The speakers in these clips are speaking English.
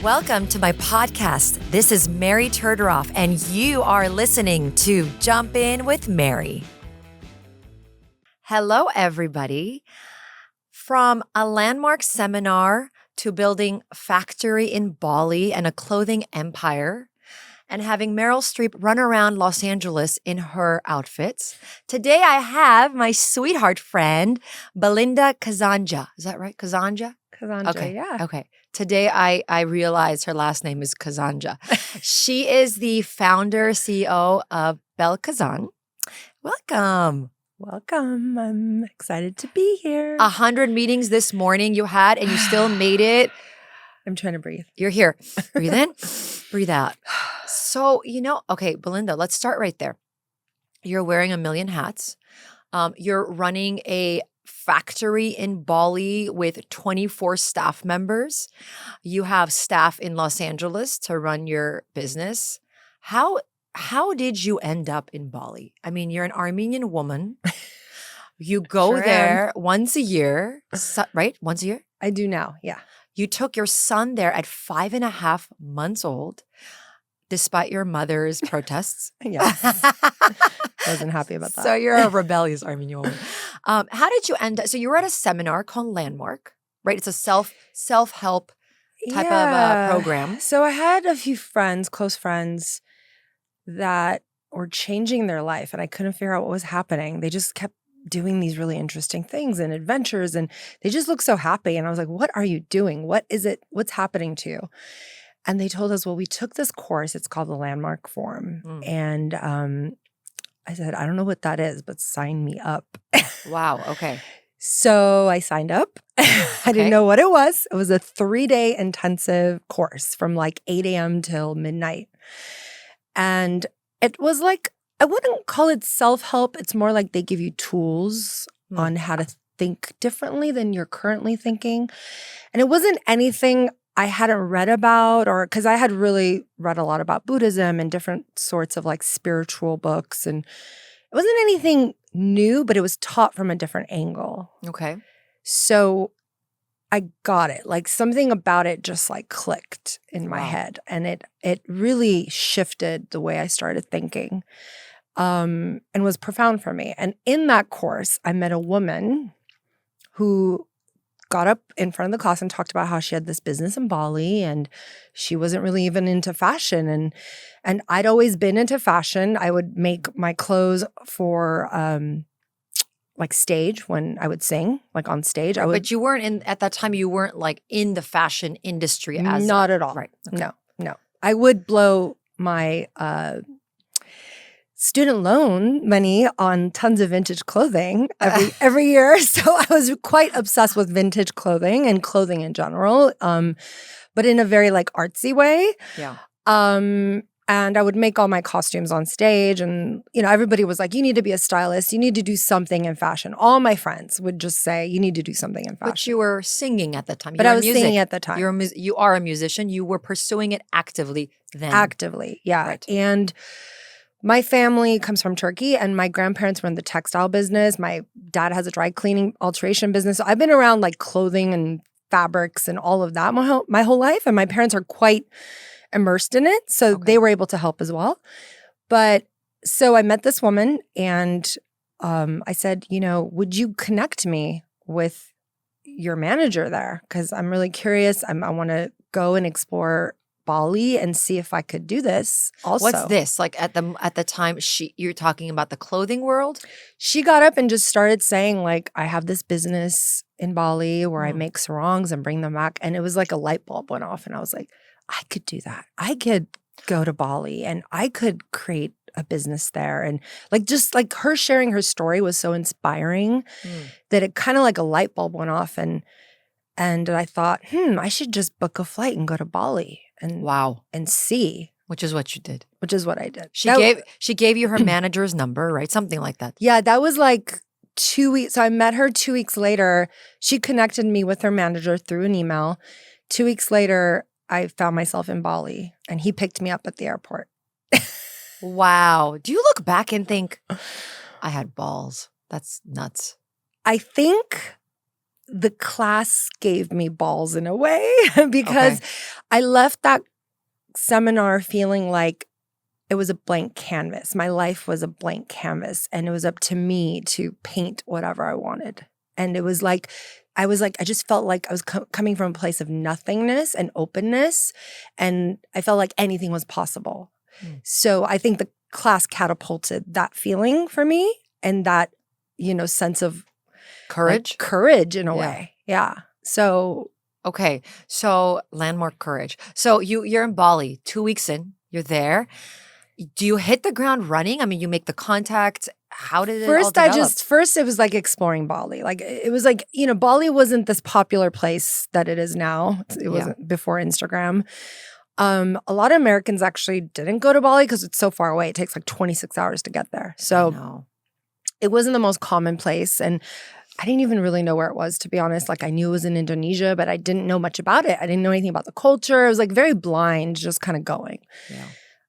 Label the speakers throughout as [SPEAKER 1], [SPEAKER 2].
[SPEAKER 1] Welcome to my podcast. This is Mary Turderoff, and you are listening to Jump In with Mary. Hello, everybody. From a landmark seminar to building a factory in Bali and a clothing empire, and having Meryl Streep run around Los Angeles in her outfits. Today I have my sweetheart friend, Belinda Kazanci. Is that right? Kazanci?
[SPEAKER 2] Kazanci,
[SPEAKER 1] Okay.
[SPEAKER 2] yeah.
[SPEAKER 1] Okay. Today I realized her last name is Kazanci. She is the founder, CEO of Bel Kazan. Welcome.
[SPEAKER 2] Welcome. I'm excited to be here.
[SPEAKER 1] 100 meetings this morning you had, and you still made it.
[SPEAKER 2] I'm trying to breathe.
[SPEAKER 1] You're here. Breathe in, breathe out. So, okay, Belinda, let's start right there. You're wearing a million hats. You're running a factory in Bali with 24 staff members. You have staff in Los Angeles to run your business. How did you end up in Bali? I mean, you're an Armenian woman. You go
[SPEAKER 2] Sure
[SPEAKER 1] there once a year, right? Once a year?
[SPEAKER 2] I do now, yeah.
[SPEAKER 1] You took your son there at 5.5 months old, despite your mother's protests.
[SPEAKER 2] Yes. I wasn't happy about that.
[SPEAKER 1] So you're a rebellious Armenian woman. How did you end up? So you were at a seminar called Landmark, right? It's a self-help type of program.
[SPEAKER 2] So I had a few friends, close friends, that were changing their life, and I couldn't figure out what was happening. They just kept doing these really interesting things and adventures, and they just looked so happy. And I was like, what are you doing? What is it? What's happening to you? And they told us, well, we took this course. It's called the Landmark Forum. And I said, I don't know what that is, but sign me up.
[SPEAKER 1] Wow. Okay.
[SPEAKER 2] So I signed up. I didn't know what it was. It was a 3-day intensive course from like 8 a.m. till midnight. And it was like, I wouldn't call it self-help. It's more like they give you tools on how to think differently than you're currently thinking. And it wasn't anything I hadn't read about, or because I had really read a lot about Buddhism and different sorts of like spiritual books. And it wasn't anything new, but it was taught from a different angle.
[SPEAKER 1] Okay.
[SPEAKER 2] So I got it. Like something about it just like clicked in my head. And it really shifted the way I started thinking. And was profound for me. And in that course, I met a woman who got up in front of the class and talked about how she had this business in Bali, and she wasn't really even into fashion. And I'd always been into fashion. I would make my clothes for like stage when I would sing, like on stage.
[SPEAKER 1] But you weren't at that time, you weren't like in the fashion industry as
[SPEAKER 2] not at all.
[SPEAKER 1] Right. Okay.
[SPEAKER 2] No. I would blow my student loan money on tons of vintage clothing every year. So I was quite obsessed with vintage clothing and clothing in general, but in a very like artsy way.
[SPEAKER 1] Yeah.
[SPEAKER 2] And I would make all my costumes on stage, and everybody was like, you need to be a stylist. You need to do something in fashion. All my friends would just say, you need to do something in fashion.
[SPEAKER 1] But you were singing at the time.
[SPEAKER 2] But I was singing at the time.
[SPEAKER 1] You are a musician. You were pursuing it actively then.
[SPEAKER 2] Actively, yeah.
[SPEAKER 1] Right.
[SPEAKER 2] And my family comes from Turkey, and my grandparents run the textile business. My dad has a dry cleaning alteration business. So I've been around like clothing and fabrics and all of that my whole life. And my parents are quite immersed in it. So they were able to help as well. But so I met this woman, and I said, would you connect me with your manager there? Because I'm really curious. I want to go and explore Bali and see if I could do this also.
[SPEAKER 1] What's this? Like at the time you're talking about the clothing world?
[SPEAKER 2] She got up and just started saying like, I have this business in Bali where I make sarongs and bring them back. And it was like a light bulb went off, and I was like, I could do that. I could go to Bali and I could create a business there. And like just like her sharing her story was so inspiring that it kind of like a light bulb went off. And I thought, I should just book a flight and go to Bali and see.
[SPEAKER 1] Which is what you did.
[SPEAKER 2] Which is what I did.
[SPEAKER 1] She gave you her manager's number, right? Something like that.
[SPEAKER 2] Yeah, that was like 2 weeks. So I met her 2 weeks later. She connected me with her manager through an email. 2 weeks later, I found myself in Bali, and he picked me up at the airport.
[SPEAKER 1] Wow. Do you look back and think, I had balls? That's nuts.
[SPEAKER 2] I think the class gave me balls in a way because I left that seminar feeling like it was a blank canvas. My life was a blank canvas, and it was up to me to paint whatever I wanted. And it was like, I just felt like I was coming from a place of nothingness and openness, and I felt like anything was possible. So I think the class catapulted that feeling for me, and that, sense of
[SPEAKER 1] Courage?
[SPEAKER 2] like, courage in a way. Yeah. So
[SPEAKER 1] Okay. So landmark courage. So you're in Bali, 2 weeks in, you're there. Do you hit the ground running? I mean, you make the contact. How did it all develop?
[SPEAKER 2] First it was like exploring Bali. Like it was like, Bali wasn't this popular place that it is now. It wasn't before Instagram. A lot of Americans actually didn't go to Bali because it's so far away. It takes like 26 hours to get there. So it wasn't the most common place. And I didn't even really know where it was, to be honest. Like I knew it was in Indonesia, but I didn't know much about it. I didn't know anything about the culture. I was like very blind, just kind of going.
[SPEAKER 1] Yeah.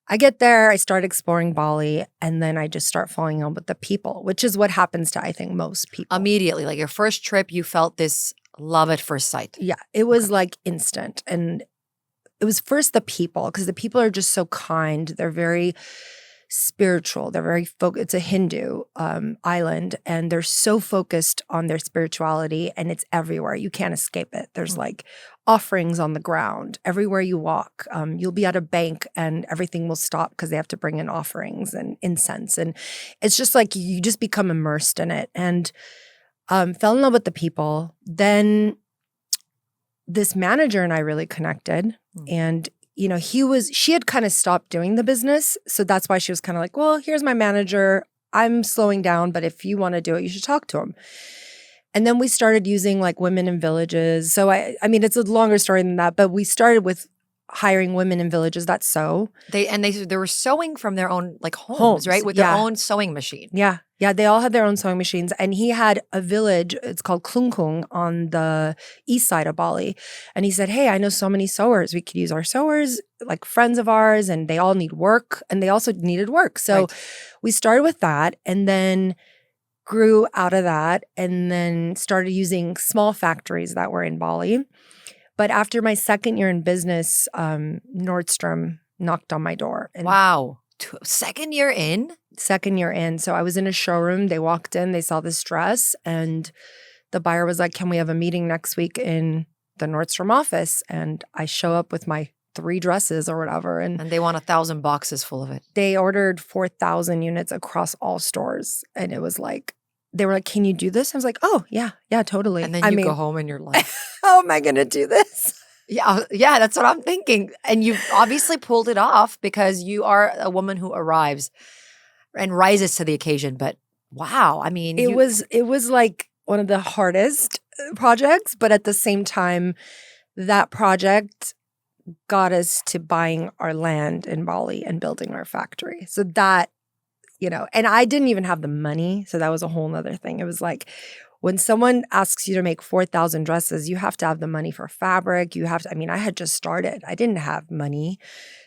[SPEAKER 2] I get there, I start exploring Bali, and then I just start falling in love with the people, which is what happens to, I think, most people.
[SPEAKER 1] Immediately, like your first trip, you felt this love at first sight.
[SPEAKER 2] Yeah, it was like instant. And it was first the people, because the people are just so kind. They're very spiritual. They're very focused. It's a Hindu island, and they're so focused on their spirituality, and it's everywhere. You can't escape it. There's like offerings on the ground everywhere you walk. You'll be at a bank, and everything will stop because they have to bring in offerings and incense, and it's just like you just become immersed in it. And fell in love with the people. Then this manager and I really connected, and she had kind of stopped doing the business. So that's why she was kind of like, well, here's my manager. I'm slowing down, but if you want to do it, you should talk to him. And then we started using like women in villages. So I mean, it's a longer story than that, but we started with hiring women in villages that sew.
[SPEAKER 1] They were sewing from their own like homes, right? With their own sewing machine.
[SPEAKER 2] Yeah. Yeah, they all had their own sewing machines. And he had a village, it's called Klungkung, on the east side of Bali. And he said, hey, I know so many sewers. We could use our sewers, like friends of ours, and they all need work. And they also needed work. So we started with that, and then grew out of that, and then started using small factories that were in Bali. But after my second year in business, Nordstrom knocked on my door. And
[SPEAKER 1] wow. Second year in?
[SPEAKER 2] Second year in. So I was in a showroom. They walked in, they saw this dress, and the buyer was like, can we have a meeting next week in the Nordstrom office? And I show up with my 3 dresses or whatever. And
[SPEAKER 1] they want 1,000 boxes full of it.
[SPEAKER 2] They ordered 4,000 units across all stores. And it was like, they were like, can you do this? I was like, oh, yeah, totally.
[SPEAKER 1] And then you go home and you're like,
[SPEAKER 2] how am I going to do this?
[SPEAKER 1] Yeah, that's what I'm thinking. And you obviously pulled it off because you are a woman who arrives and rises to the occasion. But wow, I mean,
[SPEAKER 2] it was like one of the hardest projects, but at the same time, that project got us to buying our land in Bali and building our factory. So that, and I didn't even have the money. So that was a whole nother thing. It was like, when someone asks you to make 4,000 dresses, you have to have the money for fabric. I had just started. I didn't have money.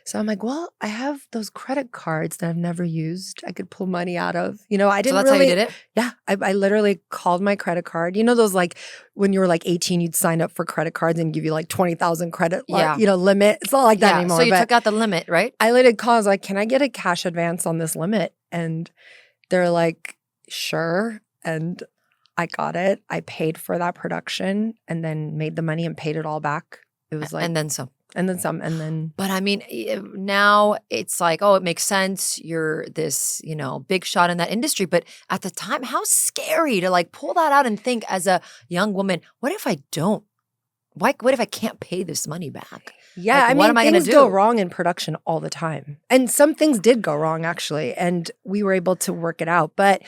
[SPEAKER 2] So I'm like, well, I have those credit cards that I've never used. I could pull money out of. I didn't
[SPEAKER 1] So that's how you did it?
[SPEAKER 2] Yeah. I literally called my credit card. Those like when you were like 18, you'd sign up for credit cards and give you like 20,000 credit limit. It's not like that anymore.
[SPEAKER 1] So you took out the limit, right?
[SPEAKER 2] I literally called. I was like, can I get a cash advance on this limit? And they're like, sure. And I got it. I paid for that production and then made the money and paid it all back. It was like,
[SPEAKER 1] and then some.
[SPEAKER 2] And then some. And then.
[SPEAKER 1] But I mean, now it's like, oh, it makes sense. You're this, big shot in that industry. But at the time, how scary to like pull that out and think as a young woman, what if I don't? What if I can't pay this money back?
[SPEAKER 2] Yeah,
[SPEAKER 1] what am I going to do?
[SPEAKER 2] Things go wrong in production all the time. And some things did go wrong, actually. And we were able to work it out. But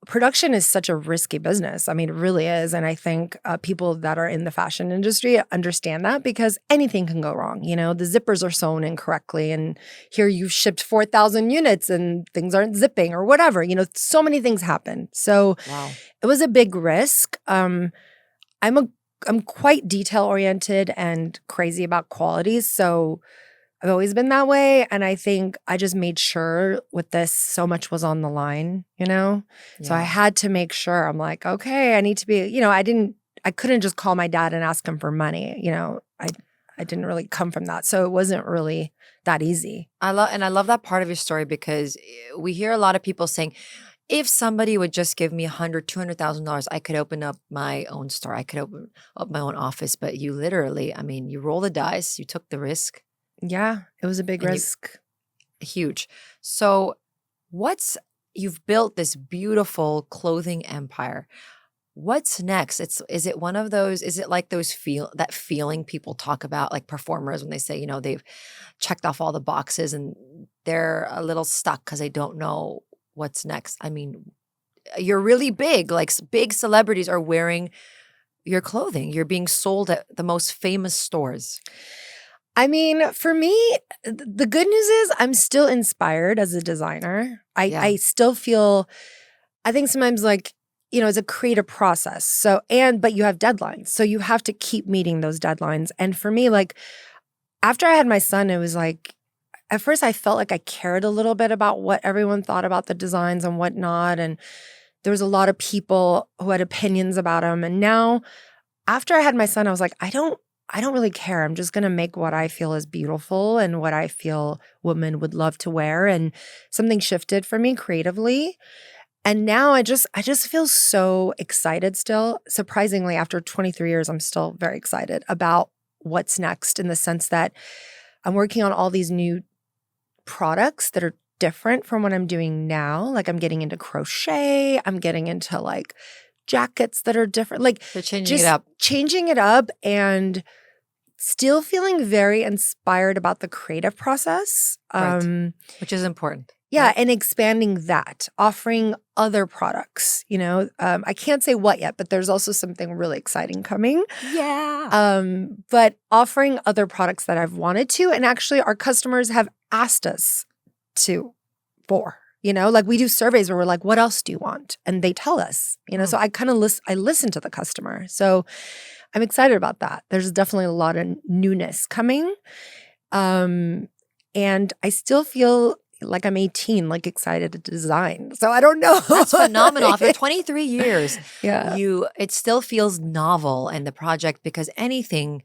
[SPEAKER 2] production is such a risky business. I mean, it really is. And I think people that are in the fashion industry understand that because anything can go wrong. The zippers are sewn incorrectly. And here you've shipped 4,000 units and things aren't zipping or whatever. So many things happen. So It was a big risk. I'm quite detail oriented and crazy about quality. So I've always been that way. And I think I just made sure with this, so much was on the line, Yeah. So I had to make sure. I'm like, okay, I need to be, I couldn't just call my dad and ask him for money. I I didn't really come from that. So it wasn't really that easy.
[SPEAKER 1] I love that part of your story because we hear a lot of people saying, if somebody would just give me $100,000, $200,000, I could open up my own store. I could open up my own office. But you literally, I mean, you roll the dice, you took the risk.
[SPEAKER 2] Yeah, it was a big risk.
[SPEAKER 1] Huge. So you've built this beautiful clothing empire. What's next? Is it one of those, is it like that feeling people talk about, like performers when they say, they've checked off all the boxes and they're a little stuck because they don't know what's next? I mean, you're really big, like big celebrities are wearing your clothing. You're being sold at the most famous stores.
[SPEAKER 2] I mean, for me, the good news is I'm still inspired as a designer. I still feel, I think sometimes like, it's a creative process. So, but you have deadlines. So you have to keep meeting those deadlines. And for me, like after I had my son, it was like, at first I felt like I cared a little bit about what everyone thought about the designs and whatnot. And there was a lot of people who had opinions about them. And now after I had my son, I was like, I don't really care. I'm just going to make what I feel is beautiful and what I feel women would love to wear. And something shifted for me creatively. And now I just feel so excited still. Surprisingly, after 23 years, I'm still very excited about what's next in the sense that I'm working on all these new products that are different from what I'm doing now. Like I'm getting into crochet. I'm getting into like jackets that are different. Like
[SPEAKER 1] they're changing
[SPEAKER 2] it up and still feeling very inspired about the creative process.
[SPEAKER 1] Right. Which is important.
[SPEAKER 2] Yeah, and expanding that, offering other products, I can't say what yet, but there's also something really exciting coming.
[SPEAKER 1] Yeah.
[SPEAKER 2] But offering other products that I've wanted to, and actually our customers have asked us for, like we do surveys where we're like, what else do you want? And they tell us, so I kind of I listen to the customer. So I'm excited about that. There's definitely a lot of newness coming. And I still feel like I'm 18, like excited to design. So I don't know.
[SPEAKER 1] That's phenomenal. After 23 years,
[SPEAKER 2] yeah,
[SPEAKER 1] it still feels novel in the project because anything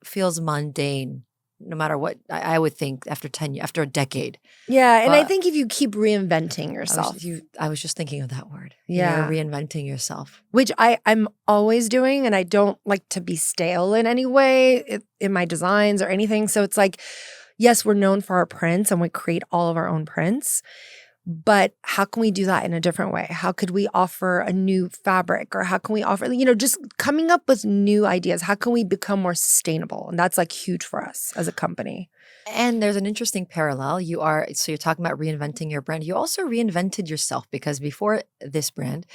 [SPEAKER 1] feels mundane, no matter what. I would think after a decade.
[SPEAKER 2] Yeah, and I think if you keep reinventing yourself.
[SPEAKER 1] I was just thinking of that word.
[SPEAKER 2] Yeah.
[SPEAKER 1] You're reinventing yourself.
[SPEAKER 2] Which I'm always doing, and I don't like to be stale in any way in my designs or anything. So it's like, yes, we're known for our prints and we create all of our own prints, but how can we do that in a different way? How could we offer a new fabric or how can we offer, just coming up with new ideas? How can we become more sustainable? And that's like huge for us as a company.
[SPEAKER 1] And there's an interesting parallel. You're talking about reinventing your brand. You also reinvented yourself because before this brand,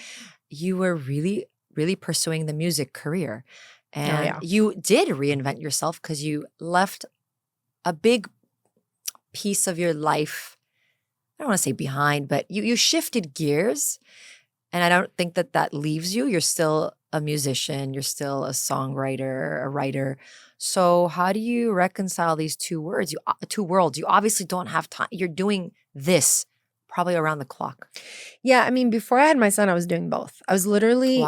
[SPEAKER 1] you were really, really pursuing the music career. And you did reinvent yourself because you left a big piece of your life, I don't want to say behind, but you shifted gears. And I don't think that leaves you. You're still a musician. You're still a songwriter, a writer. So how do you reconcile these two worlds? You obviously don't have time. You're doing this probably around the clock.
[SPEAKER 2] Yeah, I mean, before I had my son, I was doing both. I was literally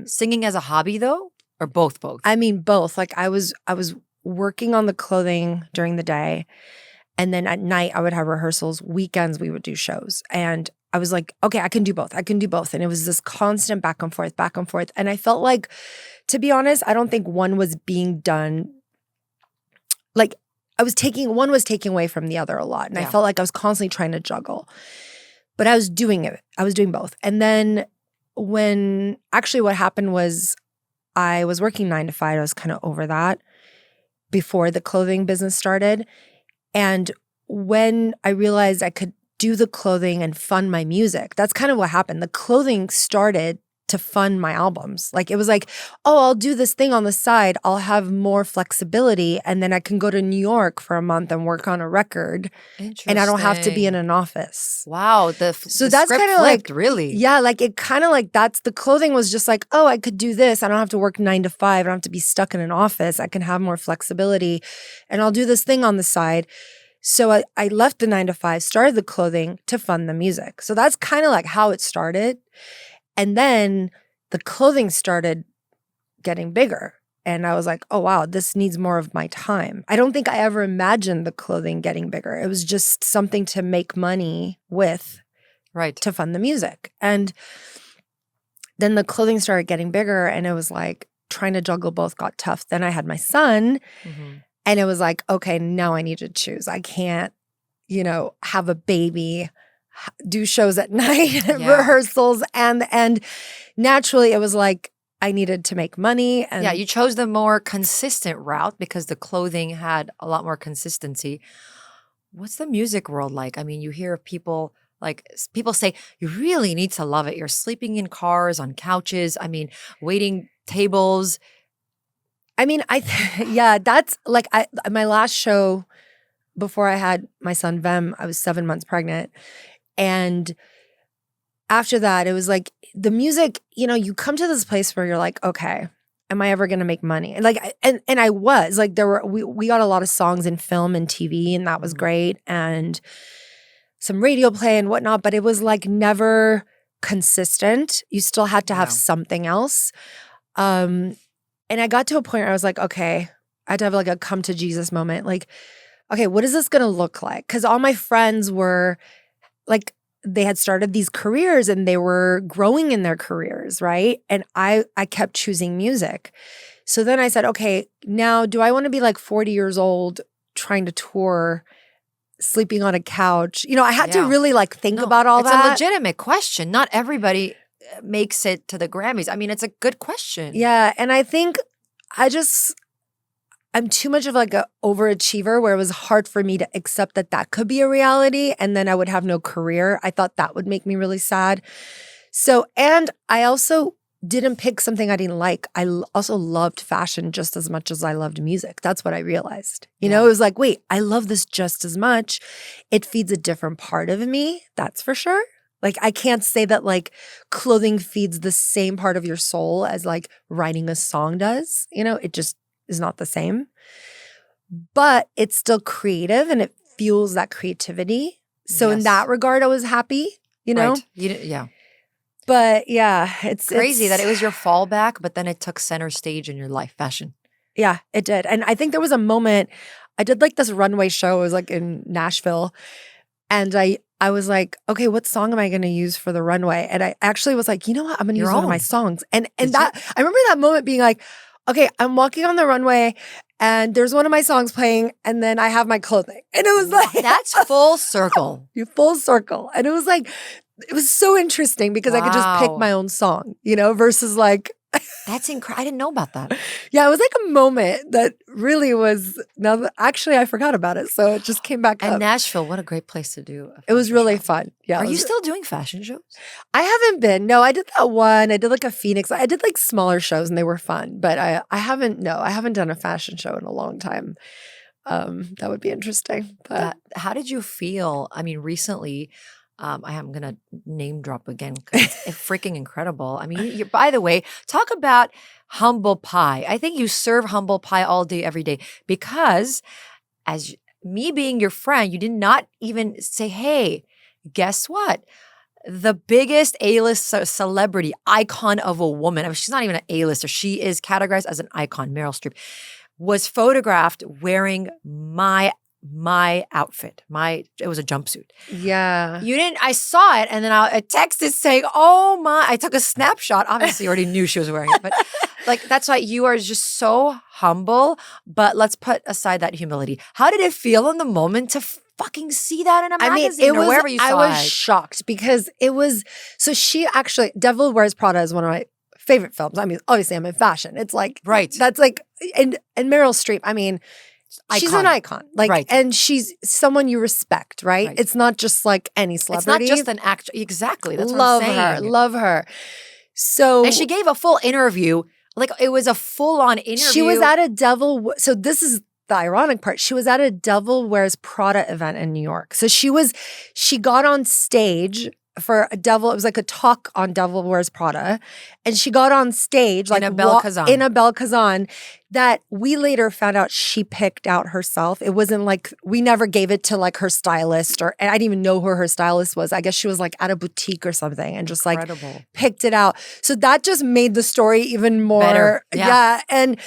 [SPEAKER 1] singing as a hobby though, or both?
[SPEAKER 2] I mean, both. Like I was working on the clothing during the day, and then at night I would have rehearsals. Weekends we would do shows, and I was like, okay, I can do both. And it was this constant back and forth. And I felt like, to be honest, I don't think one was being done. Like one was taking away from the other a lot. And I felt like I was constantly trying to juggle, but I was doing it. I was doing both. And then what happened was I was working 9 to 5. I was kind of over that before the clothing business started. And when I realized I could do the clothing and fund my music, that's kind of what happened. The clothing started to fund my albums. Like it was like, oh, I'll do this thing on the side. I'll have more flexibility. And then I can go to New York for a month and work on a record. And I don't have to be in an office.
[SPEAKER 1] Wow. So that's kind of like, really?
[SPEAKER 2] Yeah. Like it kind of like the clothing was just like, oh, I could do this. I don't have to work 9 to 5. I don't have to be stuck in an office. I can have more flexibility and I'll do this thing on the side. So I left the 9 to 5, started the clothing to fund the music. So that's kind of like how it started. And then the clothing started getting bigger. And I was like, oh, wow, this needs more of my time. I don't think I ever imagined the clothing getting bigger. It was just something to make money with
[SPEAKER 1] Right.
[SPEAKER 2] to fund the music. And then the clothing started getting bigger and it was like trying to juggle both got tough. Then I had my son and it was like, okay, now I need to choose. I can't, have a baby, do shows at night, rehearsals. And naturally it was like, I needed to make money. And
[SPEAKER 1] yeah, you chose the more consistent route because the clothing had a lot more consistency. What's the music world like? I mean, you hear people say, you really need to love it. You're sleeping in cars, on couches. I mean, waiting tables.
[SPEAKER 2] I mean, that's like my last show before I had my son Vem, I was 7 months pregnant. And after that, it was like the music, you come to this place where you're like, okay, am I ever going to make money? And like, and I was like, we got a lot of songs in film and TV and that was great. And some radio play and whatnot, but it was like never consistent. You still had to have something else. And I got to a point where I was like, okay, I had to have like a come to Jesus moment. Like, okay, what is this going to look like? Because all my friends were like, they had started these careers and they were growing in their careers, right? And I kept choosing music. So then I said, okay, now do I want to be like 40 years old trying to tour, sleeping on a couch? I had to really like think about all that.
[SPEAKER 1] It's a legitimate question. Not everybody makes it to the Grammys. I mean, it's a good question.
[SPEAKER 2] Yeah. And I think I'm too much of like an overachiever where it was hard for me to accept that could be a reality and then I would have no career. I thought that would make me really sad. So, and I also didn't pick something I didn't like. I also loved fashion just as much as I loved music. That's what I realized. It was like, wait, I love this just as much. It feeds a different part of me. That's for sure. Like, I can't say that like clothing feeds the same part of your soul as like writing a song does. It just is not the same. But it's still creative and it fuels that creativity. So in that regard, I was happy,
[SPEAKER 1] Right. Yeah.
[SPEAKER 2] But yeah, it's
[SPEAKER 1] crazy that it was your fallback, but then it took center stage in your life, fashion.
[SPEAKER 2] Yeah, it did. And I think there was a moment, I did like this runway show. It was like in Nashville. And I was like, okay, what song am I going to use for the runway? And I actually was like, you know what? I'm going to use one of my songs. And that, I remember that moment being like, okay, I'm walking on the runway and there's one of my songs playing and then I have my clothing. And it was like.
[SPEAKER 1] That's full circle.
[SPEAKER 2] You full circle. And it was like, it was so interesting because I could just pick my own song, versus like.
[SPEAKER 1] That's incredible. I didn't know about that.
[SPEAKER 2] Yeah, it was like a moment that really was, actually I forgot about it. So it just came back up.
[SPEAKER 1] And Nashville, what a great place to do.
[SPEAKER 2] It was really fun. Yeah.
[SPEAKER 1] Are you still doing fashion shows?
[SPEAKER 2] I haven't been. No, I did that one. I did like a Phoenix. I did like smaller shows and they were fun. But I haven't done a fashion show in a long time. That would be interesting. But
[SPEAKER 1] how did you feel? I mean, recently, I am going to name drop again because it's freaking incredible. I mean, by the way, talk about humble pie. I think you serve humble pie all day, every day because as me being your friend, you did not even say, hey, guess what? The biggest A-list celebrity icon of a woman, I mean, she's not even an A-lister. She is categorized as an icon, Meryl Streep, was photographed wearing my outfit. It was a jumpsuit.
[SPEAKER 2] Yeah.
[SPEAKER 1] You didn't, I saw it and then I texted saying, oh my, I took a snapshot. Obviously you already knew she was wearing it, but like, that's why you are just so humble, but let's put aside that humility. How did it feel in the moment to fucking see that in a magazine or wherever you saw it?
[SPEAKER 2] I was shocked because it was, so she actually, Devil Wears Prada is one of my favorite films. I mean, obviously I'm in fashion. It's like,
[SPEAKER 1] right.
[SPEAKER 2] That's like, and Meryl Streep, I mean, she's an icon. Like, and she's someone you respect, right? It's not just like any celebrity.
[SPEAKER 1] It's not just an actor. Exactly. That's what I'm saying.
[SPEAKER 2] Love her. So.
[SPEAKER 1] And she gave a full interview. Like it was a full-on interview.
[SPEAKER 2] She was at a so this is the ironic part. She was at a Devil Wears Prada event in New York. So she got on stage for a devil. It was like a talk on Devil Wears Prada, and she got on stage like
[SPEAKER 1] In a Bel Kazan.
[SPEAKER 2] in a Bel Kazan that we later found out she picked out herself. It wasn't like we never gave it to like her stylist, or and I didn't even know who her stylist was. I guess she was like at a boutique or something and just like
[SPEAKER 1] Incredible.
[SPEAKER 2] picked it out. So that just made the story even more
[SPEAKER 1] Better. Yeah.
[SPEAKER 2] and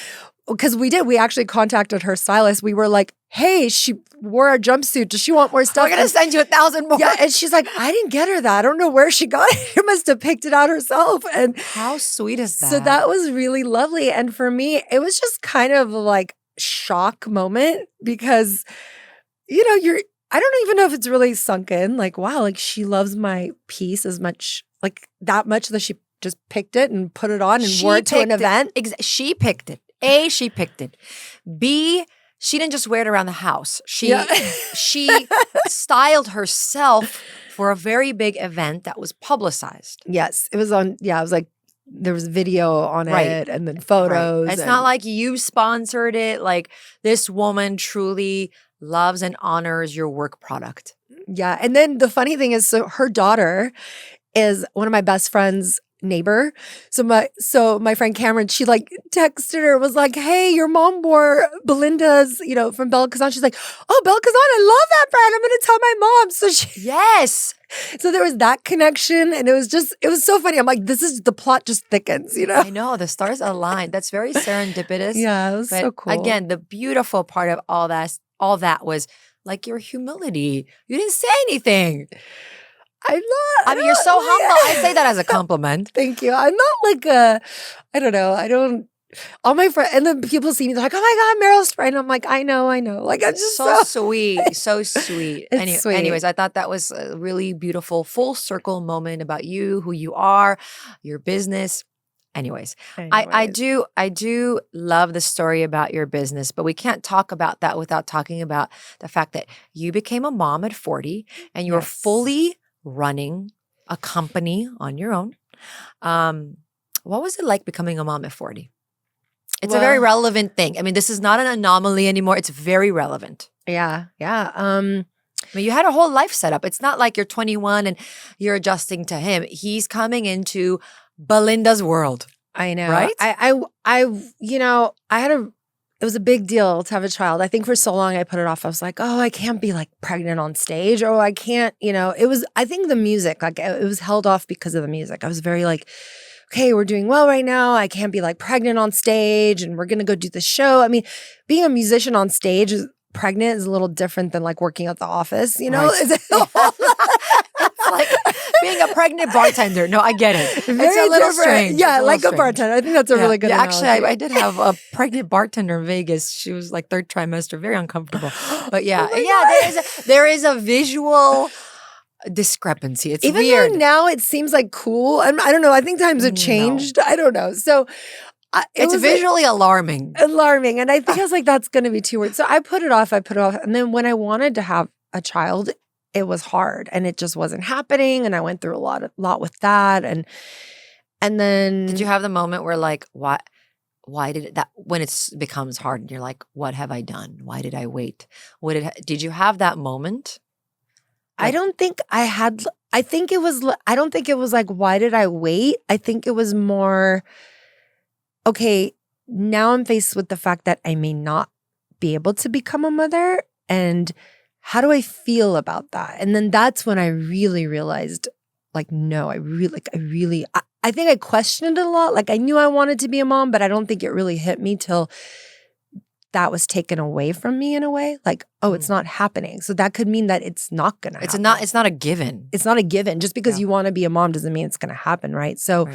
[SPEAKER 2] because we actually contacted her stylist. We were like, hey, she wore a jumpsuit. Does she want more stuff?
[SPEAKER 1] We're going to send you 1,000 more.
[SPEAKER 2] Yeah, and she's like, I didn't get her that. I don't know where she got it. She must have picked it out herself. And
[SPEAKER 1] how sweet is that?
[SPEAKER 2] so that was really lovely. And for me, it was just kind of like shock moment because, you know, I don't even know if it's really sunk in. Like, wow, like she loves my piece as much, like that much that she just picked it and put it on and wore it to an event.
[SPEAKER 1] She picked it. A, she picked it. B, she didn't just wear it around the house. She styled herself for a very big event that was publicized.
[SPEAKER 2] Yes, it was on. Yeah, it was like there was video on it, and then photos.
[SPEAKER 1] Right. It's not like you sponsored it. Like this woman truly loves and honors your work product.
[SPEAKER 2] Yeah, and then the funny thing is, so her daughter is one of my best friends' neighbor. So my friend Cameron, she like texted her, was like, hey, your mom wore Belinda's, you know, from Bel Kazan. She's like, oh, Bel Kazan, I love that brand. I'm going to tell my mom. So
[SPEAKER 1] yes.
[SPEAKER 2] So there was that connection, and it was so funny. I'm like, this is the plot just thickens, you know?
[SPEAKER 1] I know, the stars aligned. That's very serendipitous.
[SPEAKER 2] Yeah, it was so cool.
[SPEAKER 1] Again, the beautiful part of all that was like your humility. You didn't say anything. I mean, you're so humble. I say that as a compliment.
[SPEAKER 2] Thank you. I'm not like I don't know. All my friends, and then people see me, they're like, oh my God, Meryl Streep. And I'm like, I know. Like, I'm just
[SPEAKER 1] so sweet. So sweet.
[SPEAKER 2] Sweet.
[SPEAKER 1] Anyways, I thought that was a really beautiful full circle moment about you, who you are, your business. Anyways. I do love the story about your business, but we can't talk about that without talking about the fact that you became a mom at 40 and you're fully running a company on your own. What was it like becoming a mom at 40? It's a very relevant thing. I mean, this is not an anomaly anymore. It's very relevant.
[SPEAKER 2] Yeah.
[SPEAKER 1] I mean, you had a whole life set up. It's not like you're 21 and you're adjusting to him. He's coming into Belinda's world.
[SPEAKER 2] I know.
[SPEAKER 1] Right?
[SPEAKER 2] It was a big deal to have a child. I think for so long I put it off. I was like, oh, I can't be like pregnant on stage. Oh, I can't, I think the music, like it was held off because of the music. I was very like, okay, we're doing well right now. I can't be like pregnant on stage and we're going to go do the show. I mean, being a musician on stage pregnant is a little different than like working at the office, you know?
[SPEAKER 1] Right. It's like being a pregnant bartender. No, I get it. It's a little
[SPEAKER 2] different.
[SPEAKER 1] strange.
[SPEAKER 2] Yeah, like a bartender. I think that's a really good analogy.
[SPEAKER 1] Actually, I did have a pregnant bartender in Vegas. She was like third trimester, very uncomfortable. But there is a visual discrepancy. It's
[SPEAKER 2] even
[SPEAKER 1] weird.
[SPEAKER 2] Though now it seems like cool. I don't know. I think times have changed. I don't know. So
[SPEAKER 1] it's visually alarming.
[SPEAKER 2] Alarming. And I think I was like, that's going to be too weird. So I put it off. And then when I wanted to have a child, it was hard and it just wasn't happening. And I went through a lot with that. And then.
[SPEAKER 1] Did you have the moment where like, why did that, when it becomes hard and you're like, what have I done? Why did I wait? Did you have that moment?
[SPEAKER 2] I don't think I had, I don't think it was like, why did I wait? I think it was more, okay, now I'm faced with the fact that I may not be able to become a mother. And how do I feel about that? And then that's when I really realized, like, no, I think I questioned it a lot. Like I knew I wanted to be a mom, but I don't think it really hit me till that was taken away from me in a way. Like, oh, it's not happening. So that could mean that it's not going to happen.
[SPEAKER 1] It's not a given.
[SPEAKER 2] It's not a given. Just because you want to be a mom doesn't mean it's going to happen, right? So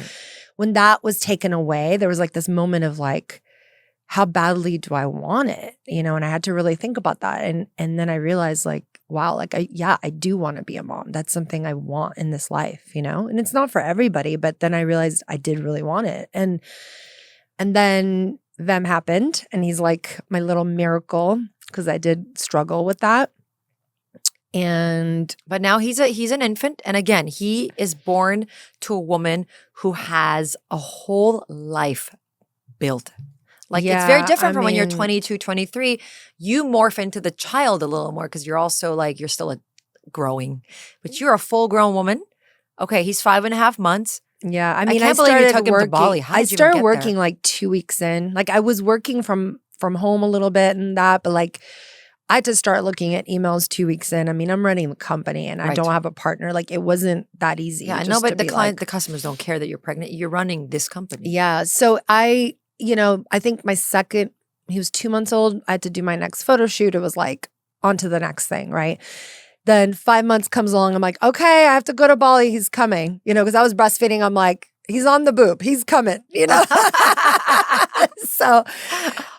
[SPEAKER 2] when that was taken away, there was like this moment of like, how badly do I want it? And I had to really think about that. And then I realized like, wow, like I do want to be a mom. That's something I want in this life, and it's not for everybody, but then I realized I did really want it. And then Vem happened and he's like my little miracle because I did struggle with that.
[SPEAKER 1] But now he's an infant. And again, he is born to a woman who has a whole life built. Like it's very different from when you're 22, 23. You morph into the child a little more because you're also like, you're still growing. But you're a full grown woman Okay, he's 5.5 months.
[SPEAKER 2] Yeah, I
[SPEAKER 1] I
[SPEAKER 2] mean,
[SPEAKER 1] can't believe you took him to Bali. How
[SPEAKER 2] I
[SPEAKER 1] did you even
[SPEAKER 2] started
[SPEAKER 1] get
[SPEAKER 2] working
[SPEAKER 1] there?
[SPEAKER 2] like 2 weeks in. Like I was working from home a little bit and that, but like I had to start looking at emails 2 weeks in. I mean, I'm running the company and I
[SPEAKER 1] Right.
[SPEAKER 2] don't have a partner. Like it wasn't that easy.
[SPEAKER 1] Yeah, I know,
[SPEAKER 2] just to
[SPEAKER 1] but the
[SPEAKER 2] be
[SPEAKER 1] client,
[SPEAKER 2] like,
[SPEAKER 1] the customers don't care that you're pregnant. You're running this company.
[SPEAKER 2] yeah. So I think my second, he was 2 months old. I had to do my next photo shoot. It was like on to the next thing, right? Then 5 months comes along. I'm like, okay, I have to go to Bali. He's coming, because I was breastfeeding. I'm like, he's on the boob. He's coming, So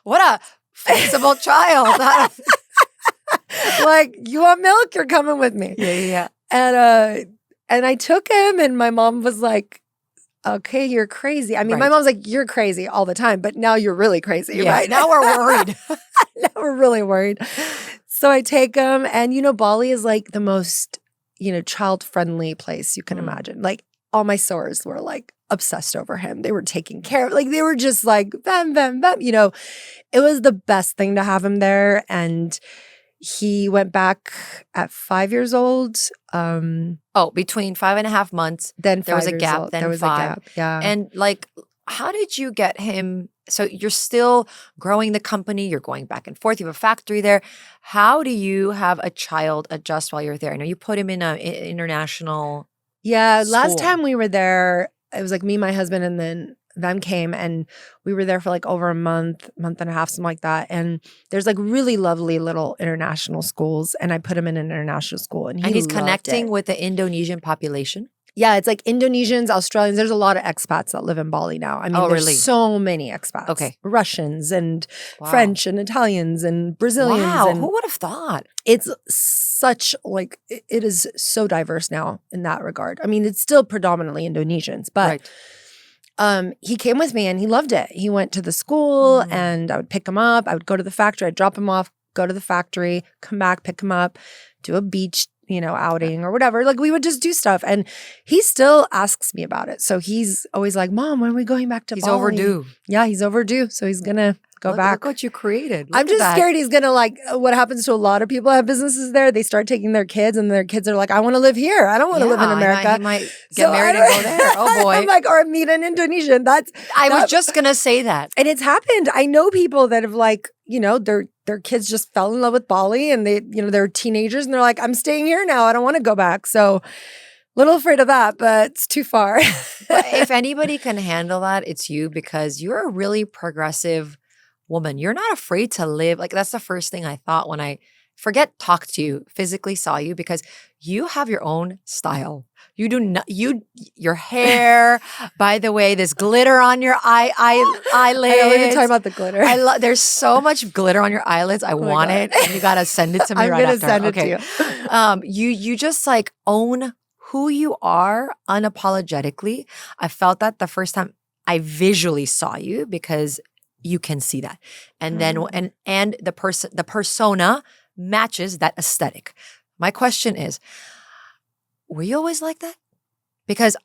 [SPEAKER 1] What a flexible child.
[SPEAKER 2] like, you want milk? You're coming with me.
[SPEAKER 1] Yeah.
[SPEAKER 2] And I took him and my mom was like, okay, you're crazy. I mean, my
[SPEAKER 1] Right.
[SPEAKER 2] mom's like, you're crazy all the time, but now you're really crazy,
[SPEAKER 1] Yeah,
[SPEAKER 2] right?
[SPEAKER 1] now we're worried.
[SPEAKER 2] Now we're really worried. So I take him and Bali is like the most, child-friendly place you can imagine. Like all my sores were like obsessed over him. They were taking care of, like they were just like, bam, bam, bam. It was the best thing to have him there. And he went back at 5 years old.
[SPEAKER 1] Between 5.5 months,
[SPEAKER 2] Then
[SPEAKER 1] there was a
[SPEAKER 2] 5 years
[SPEAKER 1] gap,
[SPEAKER 2] old.
[SPEAKER 1] then
[SPEAKER 2] There was a
[SPEAKER 1] 5.
[SPEAKER 2] gap. Yeah.
[SPEAKER 1] And like, how did you get him? So you're still growing the company. You're going back and forth. You have a factory there. How do you have a child adjust while you're there? I know you put him in an international.
[SPEAKER 2] Yeah, last
[SPEAKER 1] school.
[SPEAKER 2] time we were there, it was like me, my husband, and then them came, and we were there for like over a month and a half, something like that. And there's like really lovely little international schools, and I put him in an international school, and
[SPEAKER 1] And he's
[SPEAKER 2] loved
[SPEAKER 1] connecting
[SPEAKER 2] it.
[SPEAKER 1] with the Indonesian population.
[SPEAKER 2] Yeah, it's like Indonesians, Australians. There's a lot of expats that live in Bali now. I mean,
[SPEAKER 1] Oh,
[SPEAKER 2] there's
[SPEAKER 1] really?
[SPEAKER 2] so many expats.
[SPEAKER 1] Okay.
[SPEAKER 2] Russians and
[SPEAKER 1] Wow.
[SPEAKER 2] French and Italians and Brazilians.
[SPEAKER 1] Wow,
[SPEAKER 2] And
[SPEAKER 1] who would have thought?
[SPEAKER 2] it's such like it is so diverse now in that regard. I mean, it's still predominantly Indonesians, but he came with me and he loved it. He went to the school and I would pick him up. I would go to the factory. I'd drop him off, go to the factory, come back, pick him up, do a beach, outing or whatever. Like we would just do stuff. And he still asks me about it. So he's always like, Mom, when are we going back to
[SPEAKER 1] He's
[SPEAKER 2] Bali?
[SPEAKER 1] overdue.
[SPEAKER 2] Yeah, he's overdue. So he's going to go back.
[SPEAKER 1] Look what you created.
[SPEAKER 2] I'm just scared he's going to like what happens to a lot of people who have businesses there. They start taking their kids and their kids are like, I want to live here. I don't want to live in America.
[SPEAKER 1] He might get married and go there. Oh boy.
[SPEAKER 2] I'm like, or meet an Indonesian.
[SPEAKER 1] I was just going to say that.
[SPEAKER 2] And it's happened. I know people that have like, their kids just fell in love with Bali and they're teenagers and they're like, I'm staying here now. I don't want to go back. So little afraid of that, but it's too far.
[SPEAKER 1] But if anybody can handle that, it's you, because you're a really progressive woman. You're not afraid to live. Like that's the first thing I thought when I talked to you, physically saw you, because you have your own style. You do not, your hair, by the way, this glitter on your eyelids.
[SPEAKER 2] I know we're talking about the glitter.
[SPEAKER 1] There's so much glitter on your eyelids. I want it. And you got to send it to me
[SPEAKER 2] I'm
[SPEAKER 1] right
[SPEAKER 2] gonna
[SPEAKER 1] after.
[SPEAKER 2] send it to you.
[SPEAKER 1] You just like own who you are unapologetically. I felt that the first time I visually saw you, because you can see that. And then and the persona matches that aesthetic. My question is, were you always like that? Because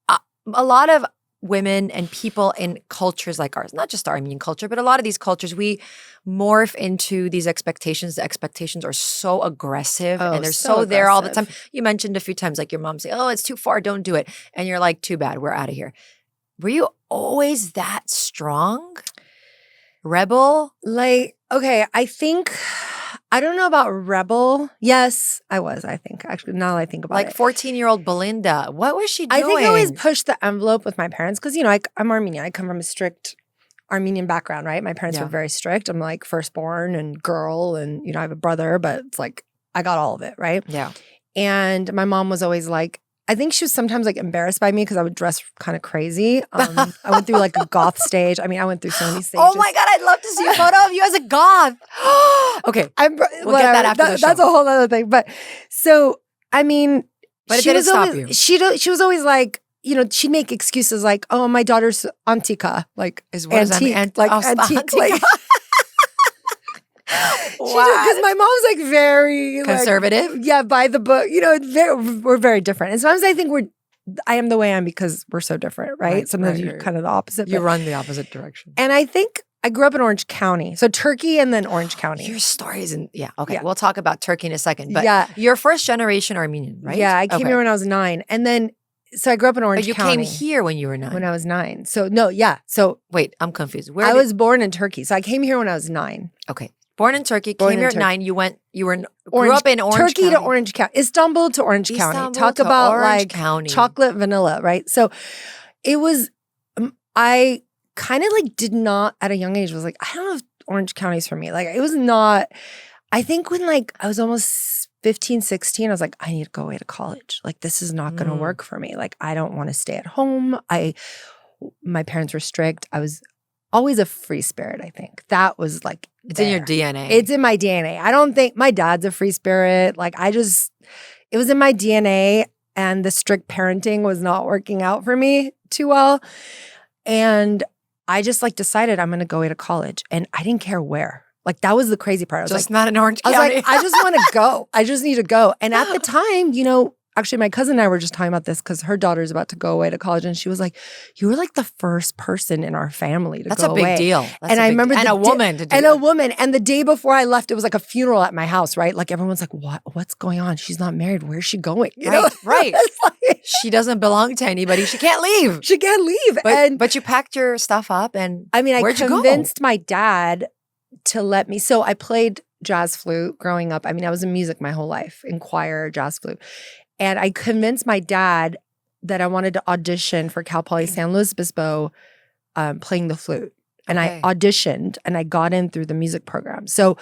[SPEAKER 1] a lot of women and people in cultures like ours, not just the Armenian culture, but a lot of these cultures, we morph into these expectations. The expectations are so aggressive and they're so there all the time. You mentioned a few times, like your mom say, oh, it's too far, don't do it. And you're like, too bad, we're out of here. Were you always that strong? Rebel?
[SPEAKER 2] Like, okay, I don't know about rebel. Yes, I was, I think. Actually, now that I think about it.
[SPEAKER 1] Like 14-year-old Belinda. What was she doing?
[SPEAKER 2] I think I always pushed the envelope with my parents because, I'm Armenian. I come from a strict Armenian background, right? My parents were very strict. I'm like firstborn and girl and, I have a brother, but it's like I got all of it, right?
[SPEAKER 1] Yeah.
[SPEAKER 2] And my mom was always like, I think she was sometimes like embarrassed by me because I would dress kind of crazy. I went through like a goth stage. I mean, I went through so many stages.
[SPEAKER 1] Oh my God, I'd love to see a photo of you as a goth. Okay. We'll get that after the show.
[SPEAKER 2] That's a whole other thing. But so, I mean,
[SPEAKER 1] but it didn't stop you.
[SPEAKER 2] She was always like, she'd make excuses like, oh, my daughter's antica, like antique, antique. Like,
[SPEAKER 1] wow.
[SPEAKER 2] Because my mom's like very
[SPEAKER 1] conservative.
[SPEAKER 2] Like, by the book. We're very different. And sometimes I think I am the way I am because we're so different, right? Sometimes you're kind of the opposite.
[SPEAKER 1] You run the opposite direction.
[SPEAKER 2] And I think I grew up in Orange County. So Turkey and then Orange County.
[SPEAKER 1] Your stories okay. We'll talk about Turkey in a second. But
[SPEAKER 2] yeah.
[SPEAKER 1] you're first generation Armenian, right?
[SPEAKER 2] Yeah, I came here when I was 9. And then So I grew up in Orange
[SPEAKER 1] But you
[SPEAKER 2] County.
[SPEAKER 1] came here when you were 9.
[SPEAKER 2] When I was 9. So no, yeah. So
[SPEAKER 1] Wait, I'm confused.
[SPEAKER 2] I was born in Turkey. So I came here when I was 9.
[SPEAKER 1] Okay. Born in Turkey,
[SPEAKER 2] Born
[SPEAKER 1] came
[SPEAKER 2] in
[SPEAKER 1] here at
[SPEAKER 2] Turkey.
[SPEAKER 1] 9. Grew up in Orange
[SPEAKER 2] Turkey
[SPEAKER 1] County.
[SPEAKER 2] to Orange County. Istanbul to Orange County.
[SPEAKER 1] Istanbul
[SPEAKER 2] Talk
[SPEAKER 1] to
[SPEAKER 2] about
[SPEAKER 1] Orange
[SPEAKER 2] like
[SPEAKER 1] County.
[SPEAKER 2] chocolate vanilla, right? So it was, I kind of like did not at a young age was like, I don't know if Orange County's for me. Like it was not, I think when like I was almost 15, 16, I was like, I need to go away to college. Like this is not going to work for me. Like I don't want to stay at home. My parents were strict. I was always a free spirit, I think. That was like
[SPEAKER 1] It's in your DNA.
[SPEAKER 2] It's in my DNA. I don't think my dad's a free spirit. Like it was in my DNA, and the strict parenting was not working out for me too well. And I just like decided I'm going to go away to college, and I didn't care where. Like that was the crazy part. I was
[SPEAKER 1] just
[SPEAKER 2] like,
[SPEAKER 1] not in Orange
[SPEAKER 2] I
[SPEAKER 1] County.
[SPEAKER 2] was like, I just want to go. I just need to go. And at the time, you know, actually my cousin and I were just talking about this because her daughter's about to go away to college, and she was like, you were like the first person in our family to
[SPEAKER 1] That's
[SPEAKER 2] go
[SPEAKER 1] a big
[SPEAKER 2] away.
[SPEAKER 1] deal. That's
[SPEAKER 2] And I remember
[SPEAKER 1] and a woman to do
[SPEAKER 2] and
[SPEAKER 1] that.
[SPEAKER 2] a woman. And the day before I left, it was like a funeral at my house, right? Like everyone's like, what's going on? She's not married. Where's she going? You know?
[SPEAKER 1] Right.
[SPEAKER 2] It's like,
[SPEAKER 1] She doesn't belong to anybody. She can't leave.
[SPEAKER 2] she can't leave.
[SPEAKER 1] But you packed your stuff up and
[SPEAKER 2] I mean, I
[SPEAKER 1] where'd you go?
[SPEAKER 2] convinced my dad to let me. So I played jazz flute growing up. I mean, I was in music my whole life, in choir, jazz flute. And I convinced my dad that I wanted to audition for Cal Poly San Luis Obispo playing the flute. And I auditioned and I got in through the music program. So,